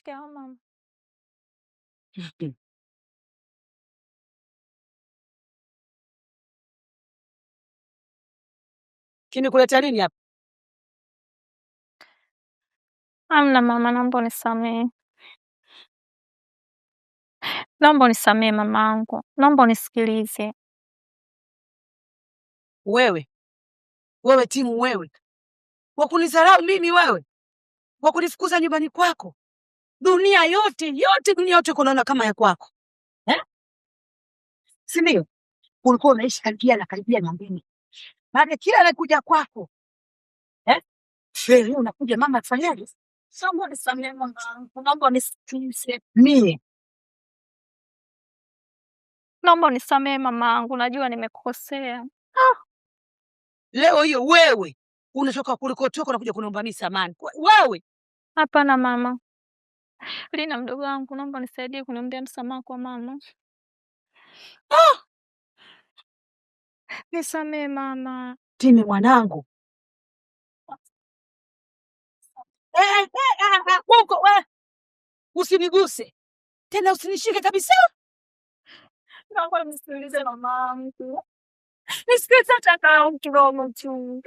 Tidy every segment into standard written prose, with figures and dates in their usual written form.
Shikamoo mama. Kimekuleta nini hapa? Amna mama, naomba unisamehe. Naomba unisamehe mamangu. Naomba unisikilize. Wewe Timu, wewe wakunidharau mimi, wewe wakunifukuza nyumbani kwako, dunia yote kunaona kama ya kwako eh? Si ndio? Ulikuwa unaishi karibia na mimi, maana kila anakuja kwako eh? Leo unakuja mama, tufanyaje? Naomba unisamehe mamangu. Naomba unisikilize. Mie Naomba unisamehe mamangu, najua nimekukosea. leo hiyo wewe unatoka kulikotoka unakuja kuniomba mimi samani wewe? Hapana mama. Lina mdogo wangu, naomba nisaidie kuniombea msamaha kwa mama. Nisamehe mama. Timi mwanangu, usiniguse tena, usinishike kabisa. Naomba nisikilize mamangu. Nisikilize hata kidogo tu.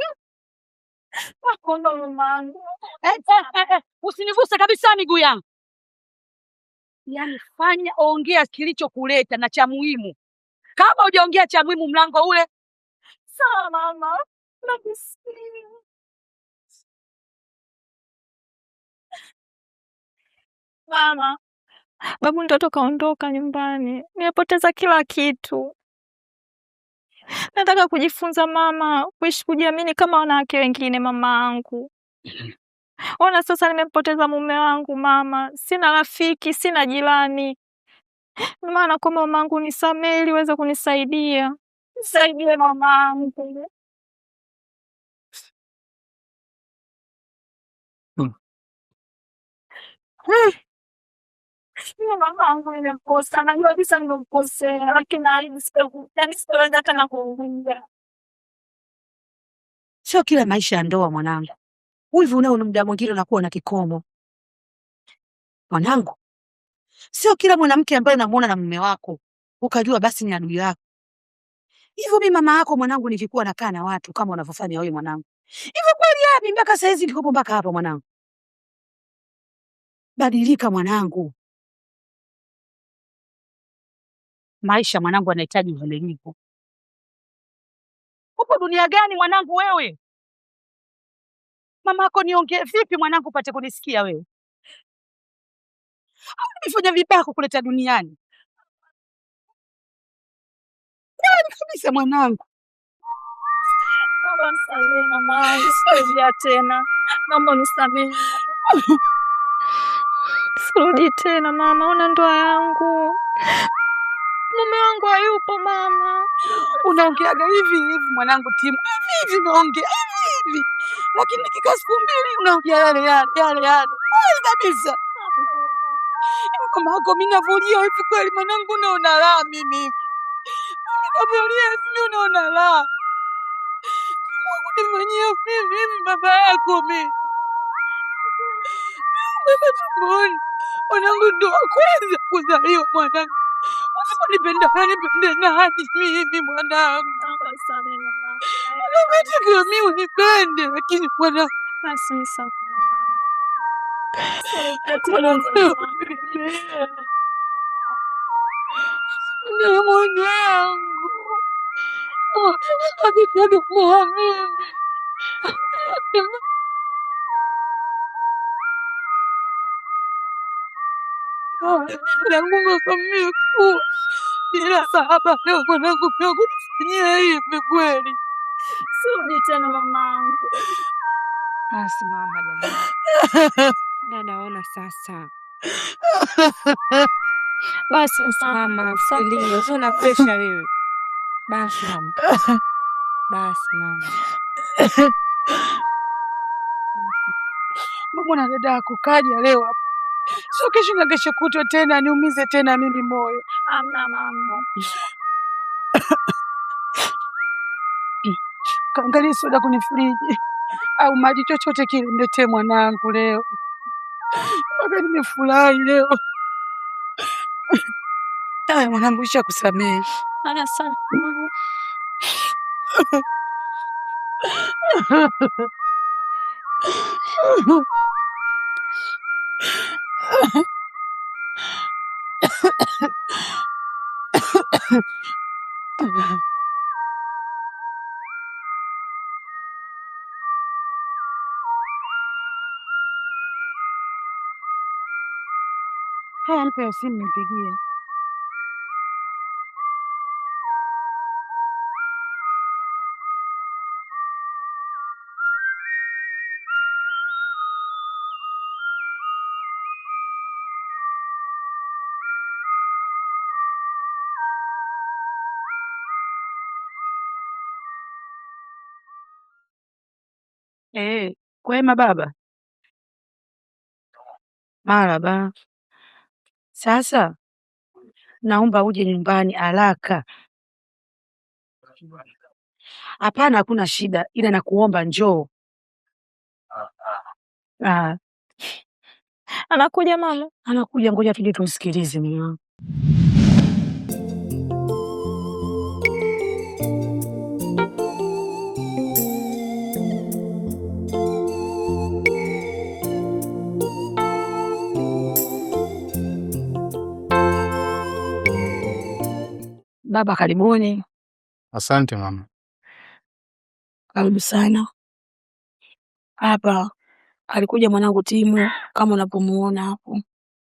Nakuomba mamangu. Usiniguse kabisa miguu yangu. Yaani fanya ongea kilichokuleta na cha muhimu. Kama hujaongea cha muhimu, mlango ule. Sawa mama. Nakusikia. Mama, babu mtoto kaondoka nyumbani. Nimepoteza kila kitu. Nataka kujifunza mama, kuishi kujiamini kama wanawake wengine mamangu. Ona sasa nimepoteza mume wangu mama. Sina rafiki, sina jirani. Maana kwa mamangu nisamehe ili uweze kunisaidia. Nisaidie mamangu. Mamangu nimekosa, najua kabisa nimekosea, lakini naahidi sitaweza tena kurudia. Sio kila maisha ya ndoa mwanangu. Hivi unao muda mwingine unakuwa na kikomo. Mwanangu, sio kila mwanamke ambaye unamuona na mume wako ukajua basi ni adui yako. Hivyo mimi mama yako mwanangu, nilikuwa nakaa na watu kama unavyofanya wewe mwanangu. Hivyo kweli yapi mpaka saa hizi niko mpaka hapa mwanangu? Badilika mwanangu. Maisha mwanangu yanahitaji uvumilivu. Upo dunia gani mwanangu wewe? Mamako niongee vipi mwanangu upate kunisikia wewe? Nifanya vibaya kukuleta duniani. Yaani kabisa mwanangu. Naomba nisamehe mama, sitarudia tena. Naomba nisamehe. Sirudi tena mama, ona ndoa yangu. Mume wangu hayupo mama. Unaongeaga hivi mwanangu Timu. Hivi unaongea hivi. Lakini nikikaa siku mbili unaongea yale. Kabisa. Kama hako mimi navulia hivi kweli mwanangu, unaona raha mimi. Navulia hivi unaona raha. Mungu nifanyia mimi baba yako mimi. Wewe tumboni. Mwanangu ndo wa kwanza kuzaliwa mwanangu. Usiponipenda nani mimi mwanangu? Nisamehe mama. Unataka mimi unipende lakini mwanangu Basi nisamehe. mwanangu. Akitaka kuwa mimi. Mwanangu kamekuwa. Ila saba leo mwanangu pia kunifanyia hivi kweli. Sirudi tena mamangu. Basi mama jamani. Dada ona sasa. Basi mama, usilie, una pressure wewe. Basi mama. Basi mama. Mbona dada yako kaja leo hapa? Sio kesho na kesho kutwa tena niumize tena mimi moyo. Amna mama. Kaangalia soda kwenye friji au maji chochote kile niletee mwanangu leo. mpaka nimefurahi leo. Haya mwanangu, isha kusamehe. Haya sana. Haya, mpe simu nipigie. Kwema baba? Maraba. Sasa naomba uje nyumbani haraka. Hapana, hakuna shida, ila nakuomba njoo. Anakuja mama? Anakuja, ngoja tuje tumsikilize mama. Baba, karibuni. Asante mama. Karibu sana. Hapa alikuja mwanangu Timu kama unapomuona hapo,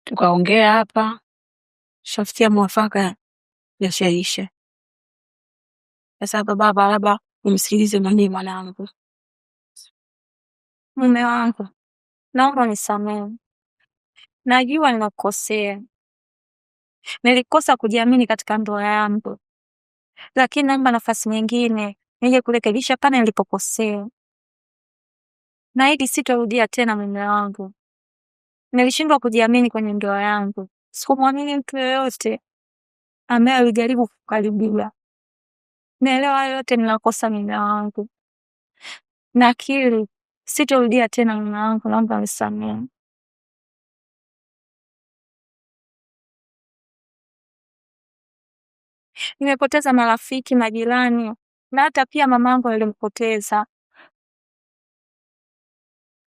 tukaongea hapa, shafikia mwafaka ya shaisha. Sasa hapa baba, labda umsikilize nani mwanangu. Mume wangu, naomba unisamehe. Najua ninakosea. Nilikosa kujiamini katika ndoa yangu, lakini naomba nafasi nyingine nije kurekebisha pale nilipokosea. Naahidi sitarudia tena. Mume wangu, nilishindwa kujiamini kwenye ndoa yangu. Sikumwamini mtu yoyote ambaye alijaribu kukaribia. Naelewa yote ninakosa mume wangu. Nakiri sitarudia tena mume wangu, naomba unisamehe. Nimepoteza marafiki, majirani na hata pia mamangu nilimpoteza.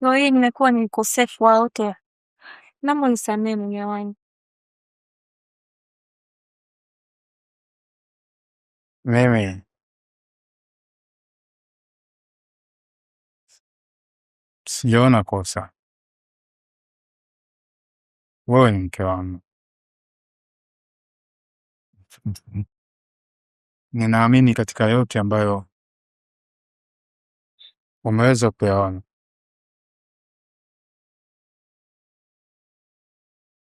Leo hii nimekuwa ni mkosefu wa wote. Naomba unisamehe mume wangu. Mimi sijaona kosa. Wewe ni mke wangu. Ninaamini katika yote ambayo umeweza kuyaona.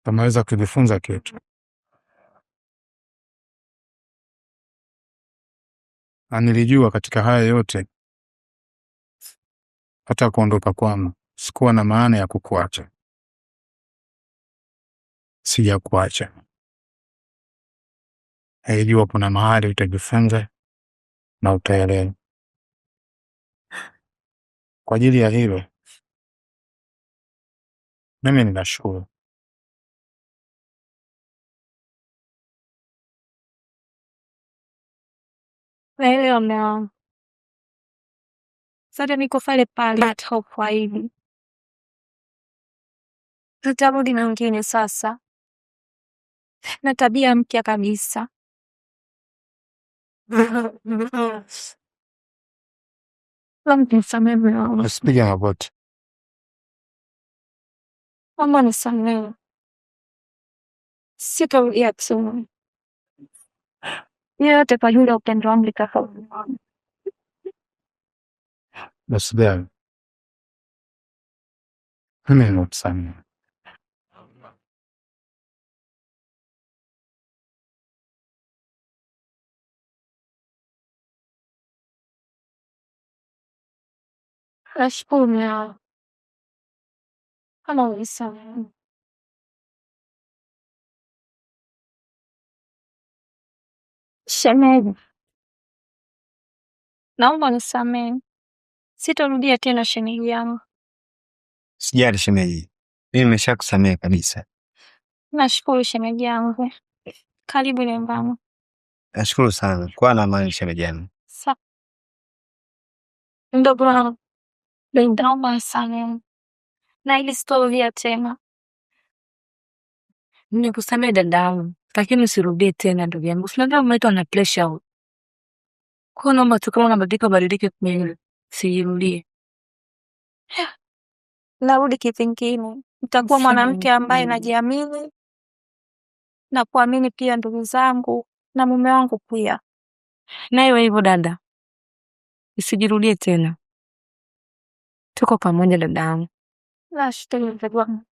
Tumeweza kujifunza kitu. Na nilijua katika haya yote, hata kuondoka kwangu sikuwa na maana ya kukuacha. Sijakuacha. Nilijua kuna mahali utajifunza na utaelewa. Kwa ajili ya hilo, mimi ninashukuru. Naelewa mume wangu. Sasa niko pale pale kwa hivi. Tutarudi na wengine sasa. Na tabia mpya kabisa. Nisamehe mume wangu. Usipige magoti. Mama nisamehe. Sitarudia tena. Yote kwa yule upendo wangu tofauti. Basi bwana. Mimi nakusamehe. Nashukuru mume wangu. Kama unisamehe. Shemeji, naomba unisamehe. Sitarudia tena shemeji yangu. Sijali shemeji. Mimi nimeshakusamehe kabisa. Nashukuru shemeji yangu. Karibu nyumbani. Nashukuru sana. Kwa na amani shemeji yangu. Sawa. Ndogo wangu. Naomba sana. Na ili sitorudia tena. Nikusamehe dadangu, lakini usirudie tena ndugu yangu. Usinajua umeitwa na pressure. Kwa naomba tu kama unabadilika mimi sirudie. Narudi kipingine. Nitakuwa mwanamke ambaye najiamini na kuamini pia ndugu zangu na mume wangu pia. Na iwe hivyo dada. Usijirudie tena. Tuko pamoja dadangu. Nashukuru ndugu wangu.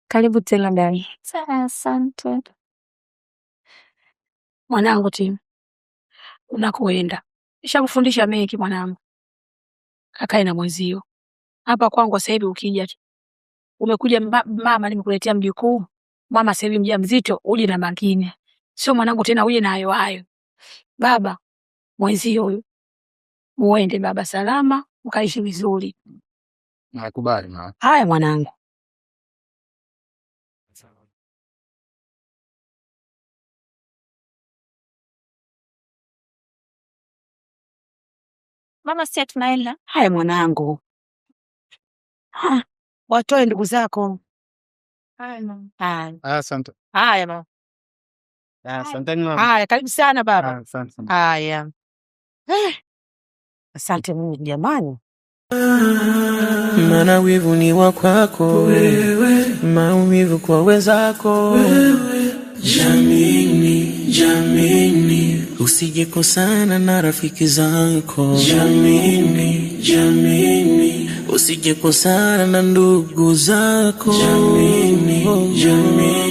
Karibu tena ndani. Asante. Mwanangu Tim. Unakoenda. Nishakufundisha mengi mwanangu. Akae na mwenzio. Hapa kwangu sasa hivi ukija tu. Umekuja mama nimekuletea mjukuu. Mama sasa hivi mjamzito uje na mangine. Sio mwanangu tena uje na hayo. Baba mwenzio huyu. Muende baba salama, mkaishi vizuri. Nakubali mama. Haya mwanangu. Mama sisi tunaenda. Haya mwanangu. Watoe ndugu zako. Haya mama. Asante. Haya mama. Asante mama. Haya karibu sana baba. Asante. Haya. Asante Mungu jamani. Maana wivu ni wa kwako wewe, maumivu kwa wenzako wewe. Jamini, usije kosana na rafiki zako. Jamini, usije kosana na ndugu zako. Jamini.